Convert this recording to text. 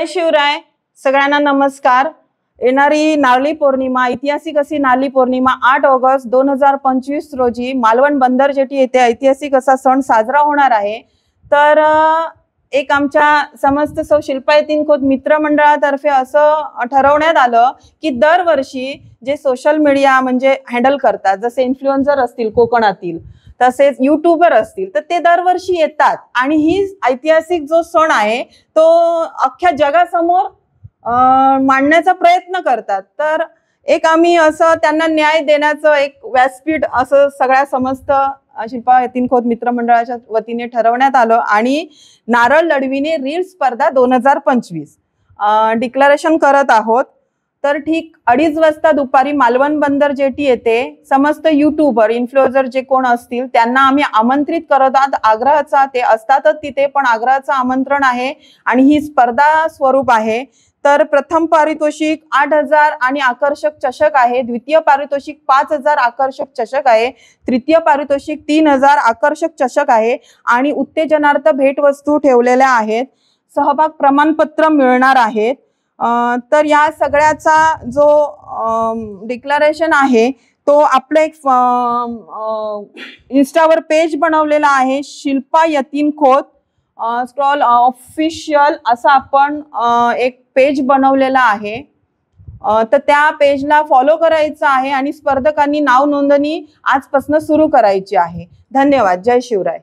शिवराय. सगळ्यांना नमस्कार. येणारी नारळी पौर्णिमा, ऐतिहासिक अशी नारळी पौर्णिमा 8 ऑगस्ट 2025 रोजी मालवण बंदर जेटी येथे ऐतिहासिक असा सण साजरा होणार आहे. तर एक आमच्या समस्त सौ शिल्पा यतीन खोत मित्रमंडळातर्फे असं ठरवण्यात आलं की दरवर्षी जे सोशल मीडिया म्हणजे हँडल करतात, जसे इन्फ्लुएन्सर असतील कोकणातील, तसेच यूट्यूबर असतील, तर ते दरवर्षी येतात आणि ही ऐतिहासिक जो सण आहे तो अख्ख्या जगासमोर मांडण्याचा प्रयत्न करतात. तर एक आम्ही असं त्यांना न्याय देण्याचं एक व्यासपीठ असं सगळ्या समस्त शिल्पा यतीन खोत मित्रमंडळाच्या वतीने ठरवण्यात आलं आणि नारळ लढविणे रील स्पर्धा 2025 डिक्लेरेशन करत आहोत. तर ठीक 2:30 वाजता दुपारी मालवण बंदर जेटी येथे समस्त यूट्यूबर इन्फ्लुएन्सर जे कोण असतील त्यांना आम्ही आमंत्रित करत आहोत. आग्रहाचा ते असतातच तिथे, पण आग्रहाचं आमंत्रण आहे आणि ही स्पर्धा स्वरूप आहे. तर प्रथम पारितोषिक 8,000 आणि आकर्षक चषक आहे. द्वितीय पारितोषिक 5,000 आकर्षक चषक आहे. तृतीय पारितोषिक 3,000 आकर्षक चषक आहे आणि उत्तेजनार्थ भेटवस्तू ठेवलेल्या आहेत. सहभाग प्रमाणपत्र मिळणार आहेत. तर या सगळ्याचा जो डिक्लेरेशन आहे तो आपलं एक इंस्टावर पेज बनवलेला आहे, शिल्पा यतीन खोत स्क्रॉल ऑफिशियल असं आपण एक पेज बनवलेला आहे. तर त्या पेजला फॉलो करायचं आहे आणि स्पर्धकांनी नाव नोंदणी आजपासून सुरू करायची आहे. धन्यवाद. जय शिवराय.